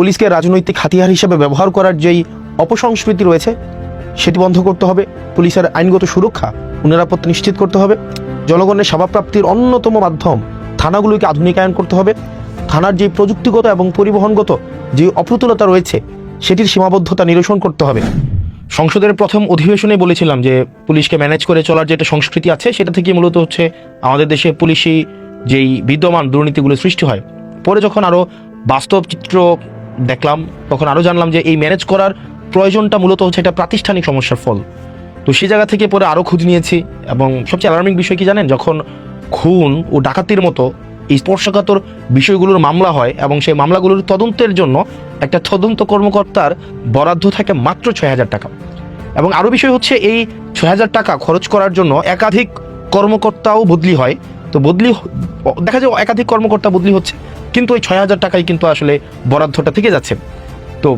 পুলিশকে রাজনৈতিক হাতিয়ার হিসেবে ব্যবহার করার যেই অপসংস্কৃতি রয়েছে সেটি বন্ধ করতে হবে। পুলিশের আইনগত সুরক্ষা ও নিরাপত্তা নিশ্চিত করতে হবে। জনগণের সেবাপ্রাপ্তির অন্যতম মাধ্যম থানাগুলোকে আধুনিকায়ন করতে হবে। থানার যে প্রযুক্তিগত এবং পরিবহনগত যে অপ্রতুলতা রয়েছে সেটির সীমাবদ্ধতা নিরসন করতে হবে। সংসদের প্রথম অধিবেশনে বলেছিলাম যে পুলিশকে ম্যানেজ করে চলার যে একটা সংস্কৃতি আছে সেটা থেকে মূলত হচ্ছে আমাদের দেশে পুলিশি যেই বিদ্যমান দুর্নীতিগুলো সৃষ্টি হয়। পরে যখন আরও বাস্তব চিত্র দেখলাম তখন আরও জানলাম যে এই ম্যানেজ করার প্রয়োজনটা মূলত হচ্ছে এটা প্রাতিষ্ঠানিক সমস্যার ফল। তো সেই জায়গা থেকে পরে আরও খোঁজ নিয়েছি এবং সবচেয়ে অ্যালার্মিং বিষয় কি জানেন, যখন খুন ও ডাকাতির মতো এই স্পর্শকাতর বিষয়গুলোর মামলা হয় এবং সেই মামলাগুলোর তদন্তের জন্য একটা তদন্ত কর্মকর্তার বরাদ্দ থাকে মাত্র 6,000 টাকা। এবং আরও বিষয় হচ্ছে এই 6,000 টাকা খরচ করার জন্য একাধিক কর্মকর্তাও বদলি হয়। তো দেখা যায় একাধিক কর্মকর্তা বদলি হচ্ছে, কিন্তু ওই 6,000 টাকাই কিন্তু আসলে বরাদ্দটা থেকে যাচ্ছে। তো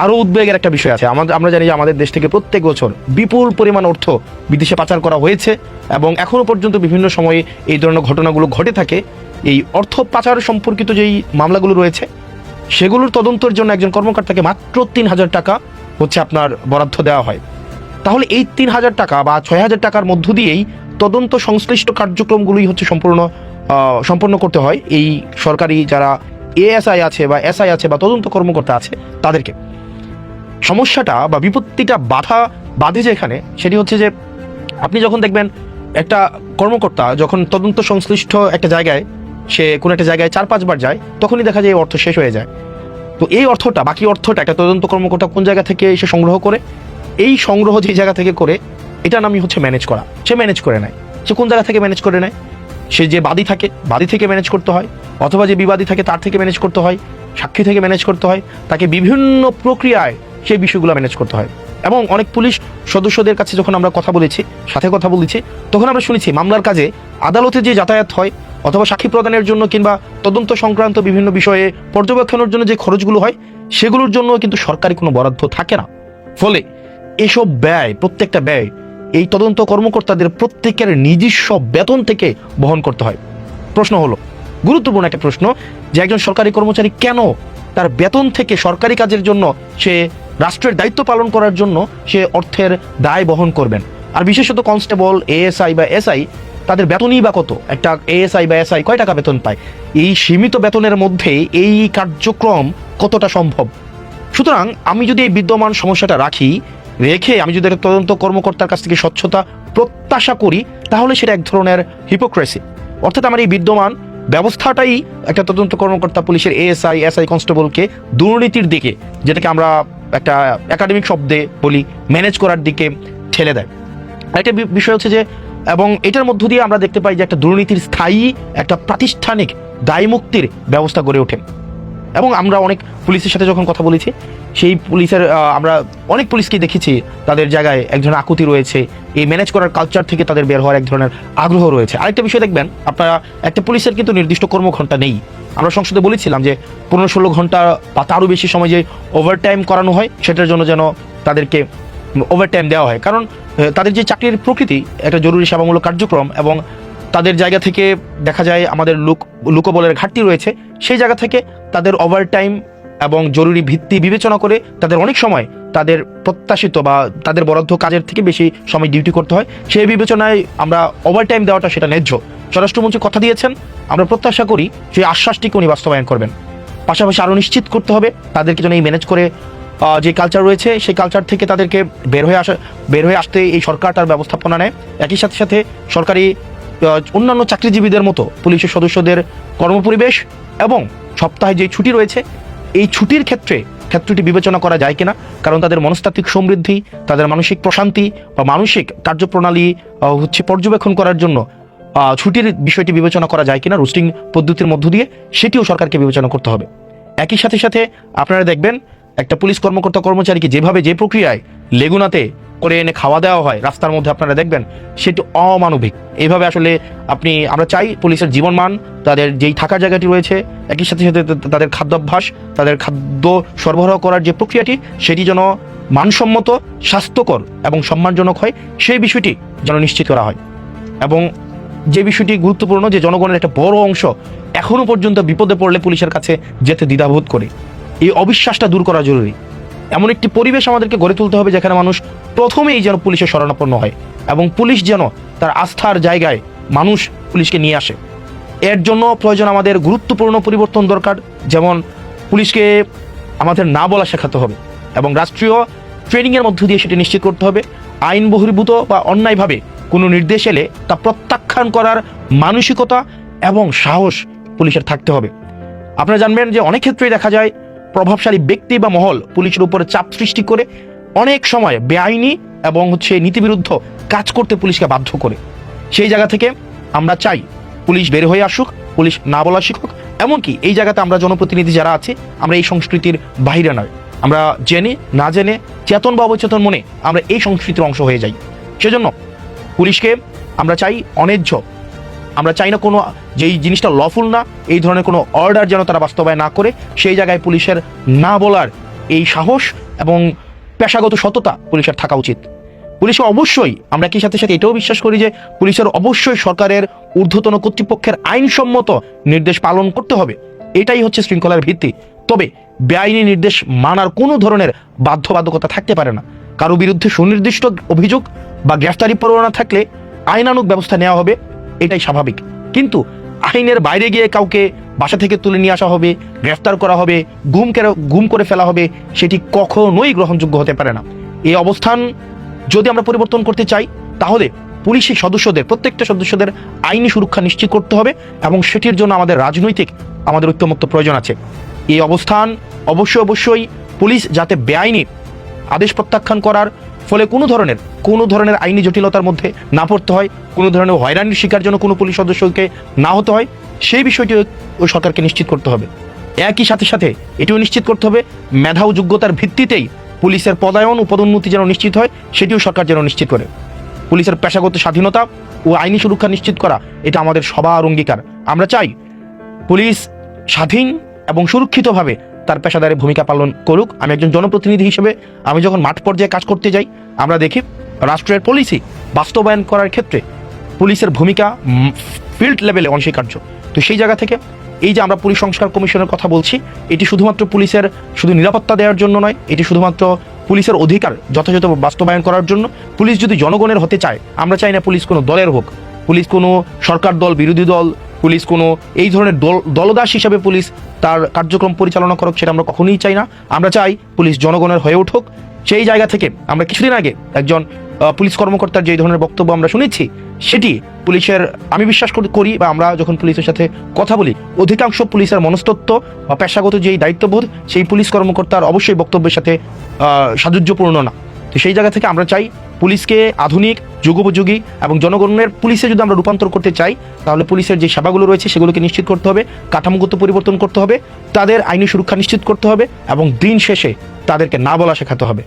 আরও উদ্বেগের একটা বিষয় আছে। আমরা জানি যে আমাদের দেশ থেকে প্রত্যেক বছর বিপুল পরিমাণ অর্থ বিদেশে পাচার করা হয়েছে এবং এখনও পর্যন্ত বিভিন্ন সময়ে এই ধরনের ঘটনাগুলো ঘটে থাকে। এই অর্থ পাচার সম্পর্কিত যেই মামলাগুলো রয়েছে সেগুলোর তদন্তের জন্য একজন কর্মকর্তাকে মাত্র 3,000 টাকা হচ্ছে আপনার বরাদ্দ দেওয়া হয়। তাহলে এই 3,000 টাকা বা 6,000 টাকার মধ্য দিয়েই তদন্ত সংশ্লিষ্ট কার্যক্রমগুলোই হচ্ছে সম্পন্ন করতে হয় এই সরকারি যারা এএসআই আছে বা এসআই আছে বা তদন্ত কর্মকর্তা আছে তাদেরকে। সমস্যাটা বা বিপত্তিটা বাধে যেখানে সেটি হচ্ছে যে আপনি যখন দেখবেন একটা কর্মকর্তা যখন তদন্ত সংশ্লিষ্ট একটা জায়গায় সে কোনো একটা জায়গায় 4-5 বার যায় তখনই দেখা যায় এই অর্থ শেষ হয়ে যায়। তো এই অর্থটা বাকি অর্থটা একটা তদন্ত কর্মকর্তা কোন জায়গা থেকে এসে সংগ্রহ করে, এই সংগ্রহ যে জায়গা থেকে করে এটা নামই হচ্ছে ম্যানেজ করা। সে ম্যানেজ করে নেয়। সে কোন জায়গা থেকে ম্যানেজ করে নেয়? সে যে বাদী থেকে ম্যানেজ করতে হয়, অথবা যে বিবাদী থাকে তার থেকে ম্যানেজ করতে হয়, সাক্ষী থেকে ম্যানেজ করতে হয়, তাকে বিভিন্ন প্রক্রিয়ায় সেই বিষয়গুলো ম্যানেজ করতে হয়। এবং অনেক পুলিশ সদস্যদের কাছে যখন আমরা কথা বলেছি তখন আমরা শুনেছি মামলার কাজে আদালতে যে যাতায়াত হয় অথবা সাক্ষী প্রদানের জন্য কিংবা তদন্ত সংক্রান্ত বিভিন্ন বিষয়ে পর্যবেক্ষণের জন্য যে খরচগুলো হয় সেগুলোর জন্য কিন্তু সরকারি কোনো বরাদ্দ থাকে না। ফলে এসব প্রত্যেকটা ব্যয় এই তদন্ত কর্মকর্তাদের প্রত্যেকের নিজস্ব বেতন থেকে বহন করতে হয়। প্রশ্ন হলো, গুরুত্বপূর্ণ একটা প্রশ্ন, যে একজন সরকারি কর্মচারী কেন তার বেতন থেকে সরকারি কাজের জন্য সে রাষ্ট্রের দায়িত্ব পালন করার জন্য সে অর্থের দায় বহন করবেন? আর বিশেষত কনস্টেবল, এএসআই বা এসআই তাদের বেতনই বা কত? একটা এএসআই বা এসআই কয় টাকা বেতন পায়? এই সীমিত বেতনের মধ্যে এই কার্যক্রম কতটা সম্ভব? সুতরাং আমি যদি এই বিদ্যমান সমস্যাটা রেখে আমি যদি একটা তদন্ত কর্মকর্তার কাছ থেকে স্বচ্ছতা প্রত্যাশা করি তাহলে সেটা এক ধরনের হিপোক্রেসি। অর্থাৎ আমার এই বিদ্যমান ব্যবস্থাটাই একটা তদন্ত কর্মকর্তা, পুলিশের এএসআই, এসআই, কনস্টেবলকে দুর্নীতির দিকে, যেটাকে আমরা একটা একাডেমিক শব্দে বলি ম্যানেজ করার দিকে ঠেলে দেয়। একটা বিষয় হচ্ছে যে, এবং এটার মধ্য দিয়ে আমরা দেখতে পাই যে একটা দুর্নীতির স্থায়ী একটা প্রাতিষ্ঠানিক দায়মুক্তির ব্যবস্থা গড়ে ওঠে। এবং আমরা অনেক পুলিশের সাথে যখন কথা বলেছি সেই পুলিশের আমরা অনেক পুলিশকেই দেখেছি তাদের জায়গায় এক ধরনের আকুতি রয়েছে, এই ম্যানেজ করার কালচার থেকে তাদের বের হওয়ার এক ধরনের আগ্রহ রয়েছে। আরেকটা বিষয় দেখবেন আপনারা, একটা পুলিশের কিন্তু নির্দিষ্ট কর্মঘণ্টা নেই। আমরা সংসদে বলেছিলাম যে 15-16 ঘন্টা বা তারও বেশি সময় যে ওভারটাইম করানো হয় সেটার জন্য যেন তাদেরকে ওভারটাইম দেওয়া হয়। কারণ তাদের যে চাকরির প্রকৃতি একটা জরুরি সেবামূলক কার্যক্রম এবং তাদের জায়গা থেকে দেখা যায় আমাদের লোকবলের ঘাটতি রয়েছে, সেই জায়গা থেকে তাদের ওভারটাইম এবং জরুরি ভিত্তি বিবেচনা করে তাদের অনেক সময় তাদের প্রত্যাশিত বা তাদের বরাদ্দ কাজের থেকে বেশি সময় ডিউটি করতে হয়। সেই বিবেচনায় আমরা ওভারটাইম দেওয়াটা সেটা ন্যায্য। স্বরাষ্ট্রমন্ত্রী কথা দিয়েছেন, আমরা প্রত্যাশা করি সেই আশ্বাসটিকে উনি বাস্তবায়ন করবেন। পাশাপাশি আরও নিশ্চিত করতে হবে তাদেরকে যেন এই ম্যানেজ করে যে কালচার রয়েছে সেই কালচার থেকে তাদেরকে বের হয়ে আসতে এই সরকার তার ব্যবস্থাপনা নেয়। একই সাথে সরকারি অন্যান্য চাকরিজীবীদের মতো পুলিশের সদস্যদের কর্মপরিবেশ এবং সপ্তাহে যে ছুটি রয়েছে এই ছুটির ক্ষেত্রটি বিবেচনা করা যায় কিনা, কারণ তাদের মনস্তাত্ত্বিক সমৃদ্ধি, তাদের মানসিক প্রশান্তি বা মানসিক কার্যপ্রণালী হচ্ছে পর্যবেক্ষণ করার জন্য ছুটির বিষয়টি বিবেচনা করা যায় কিনা রোস্টিং পদ্ধতির মধ্য দিয়ে, সেটিও সরকারকে বিবেচনা করতে হবে। একই সাথে আপনারা দেখবেন একটা পুলিশ কর্মচারীকে যে প্রক্রিয়ায় লেগুনাতে করে এনে খাওয়া দেওয়া হয় রাস্তার মধ্যে, আপনারা দেখবেন সেটি অমানবিক। এইভাবে আসলে আমরা চাই পুলিশের জীবনমান, তাদের যেই থাকার জায়গাটি রয়েছে, একই সাথে তাদের খাদ্যাভ্যাস, তাদের খাদ্য সরবরাহ করার যে প্রক্রিয়াটি সেটি যেন মানসম্মত, স্বাস্থ্যকর এবং সম্মানজনক হয়, সেই বিষয়টি যেন নিশ্চিত করা হয়। এবং যে বিষয়টি গুরুত্বপূর্ণ, যে জনগণের একটা বড় অংশ এখনো পর্যন্ত বিপদে পড়লে পুলিশের কাছে যেতে দ্বিধাবোধ করে। এই অবিশ্বাসটা দূর করা জরুরি। এমন একটি পরিবেশ আমাদেরকে গড়ে তুলতে হবে যেখানে মানুষ প্রথমেই যেন পুলিশের শরণাপন্ন হয় এবং পুলিশ যেন তার আস্থার জায়গায় মানুষ পুলিশকে নিয়ে আসে। এর জন্য প্রয়োজন আমাদের গুরুত্বপূর্ণ পরিবর্তন দরকার, যেমন পুলিশকে আমাদের না বলা শেখাতে হবে এবং রাষ্ট্রীয় ট্রেনিংয়ের মধ্য দিয়ে সেটি নিশ্চিত করতে হবে। আইন বহির্ভূত বা অন্যায়ভাবে কোনো নির্দেশ এলে তা প্রত্যাখ্যান করার মানসিকতা এবং সাহস পুলিশের থাকতে হবে। আপনারা জানবেন যে অনেক ক্ষেত্রেই দেখা যায় প্রভাবশালী ব্যক্তি বা মহল পুলিশের উপরে চাপ সৃষ্টি করে অনেক সময় বেআইনি এবং নীতিবিরুদ্ধ কাজ করতে পুলিশকে বাধ্য করে। সেই জায়গা থেকে আমরা চাই পুলিশ বের হয়ে আসুক, পুলিশ না বলা শিখুক। এমনকি এই জায়গাতে আমরা জনপ্রতিনিধি যারা আছি আমরা এই সংস্কৃতির বাইরে নয়, আমরা জেনে না জেনে চেতন বা অবচেতন মনে আমরা এই সংস্কৃতির অংশ হয়ে যাই। সেজন্য পুলিশকে আমরা চাই অন্যায্য, আমরা চাই না কোনো যেই জিনিসটা লফুল না এই ধরনের কোনো অর্ডার যেন তারা বাস্তবায়ন না করে। সেই জায়গায় পুলিশের না বলার এই সাহস এবং পেশাগত সততা পুলিশের থাকা উচিত। পুলিশে অবশ্যই আমরা কি সাথে সাথে এটাও বিশ্বাস করি যে পুলিশের অবশ্যই সরকারের ঊর্ধ্বতন কর্তৃপক্ষের আইনসম্মত নির্দেশ পালন করতে হবে, এটাই হচ্ছে শৃঙ্খলার ভিত্তি। তবে বেআইনি নির্দেশ মানার কোনো ধরনের বাধ্যবাধকতা থাকতে পারে না। কারো বিরুদ্ধে সুনির্দিষ্ট অভিযোগ বা গ্রেফতারি পরোয়ানা থাকলে আইনানুগ ব্যবস্থা নেওয়া হবে, এটাই স্বাভাবিক। কিন্তু আইনের বাইরে গিয়ে কাউকে বাসা থেকে তুলে নিয়ে আসা হবে, গ্রেফতার করা হবে, গুম করে ফেলা হবে, সেটি কখনোই গ্রহণযোগ্য হতে পারে না। এই অবস্থান যদি আমরা পরিবর্তন করতে চাই তাহলে পুলিশি সদস্যদের প্রত্যেকটা সদস্যদের আইনি সুরক্ষা নিশ্চিত করতে হবে এবং সেটির জন্য আমাদের রাজনৈতিক আমাদের ঐক্যমত্য প্রয়োজন আছে। এই অবস্থান অবশ্যই পুলিশ যাতে বেআইনি আদেশ প্রত্যাখ্যান করার ফলে কোনো ধরনের আইনি জটিলতার মধ্যে না পড়তে হয়, কোনো ধরনের হয়রানির শিকার যেন কোনো পুলিশ সদস্যকে না হতে হয়, সেই বিষয়টি ওই সরকারকে নিশ্চিত করতে হবে। একই সাথে সাথে এটিও নিশ্চিত করতে হবে মেধা ও যোগ্যতার ভিত্তিতেই পুলিশের পদায়ন ও পদোন্নতি যেন নিশ্চিত হয়, সেটিও সরকার যেন নিশ্চিত করে। পুলিশের পেশাগত স্বাধীনতা ও আইনি সুরক্ষা নিশ্চিত করা এটা আমাদের সবার অঙ্গীকার। আমরা চাই পুলিশ স্বাধীন এবং সুরক্ষিতভাবে তার পেশাদারি ভূমিকা পালন করুক। আমি একজন জনপ্রতিনিধি হিসেবে আমি যখন মাঠ পর্যায়ে কাজ করতে যাই আমরা দেখি রাষ্ট্রের পলিসি বাস্তবায়ন করার ক্ষেত্রে পুলিশের ভূমিকা ফিল্ড লেভেলে অনস্বীকার্য। তো সেই জায়গা থেকে এই যে আমরা পুলিশ সংস্কার কমিশনের কথা বলছি, এটি শুধুমাত্র পুলিশের শুধু নিরাপত্তা দেওয়ার জন্য নয়, এটি শুধুমাত্র পুলিশের অধিকার যথাযথ বাস্তবায়ন করার জন্য। পুলিশ যদি জনগণের হতে চায়, আমরা চাই না পুলিশ কোনো দলের হোক, পুলিশ কোনো সরকার দল বিরোধী দল, পুলিশ কোনো এই ধরনের দলদাস হিসাবে পুলিশ তার কার্যক্রম পরিচালনা করুক, সেটা আমরা কখনোই চাই না। আমরা চাই পুলিশ জনগণের হয়ে উঠুক। সেই জায়গা থেকে আমরা কিছুদিন আগে একজন পুলিশ কর্মকর্তার যে ধরনের বক্তব্য আমরা শুনেছি, সেটি পুলিশের আমি বিশ্বাস করি বা আমরা যখন পুলিশের সাথে কথা বলি অধিকাংশ পুলিশের মনস্তত্ত্ব বা পেশাগত যেই দায়িত্ববোধ সেই পুলিশ কর্মকর্তার অবশ্যই বক্তব্যের সাথে সাযুজ্যপূর্ণ না। তো সেই জায়গা থেকে আমরা চাই পুলিশকে আধুনিক যুগোপযোগী এবং জনগণের পুলিশে যদি আমরা রূপান্তর করতে চাই তাহলে পুলিশের যে সেবাগুলো রয়েছে সেগুলোকে নিশ্চিত করতে হবে, কাঠামোগত পরিবর্তন করতে হবে, তাদের আইনি সুরক্ষা নিশ্চিত করতে হবে এবং দিন শেষে তাদেরকে না বলা শেখাতে হবে।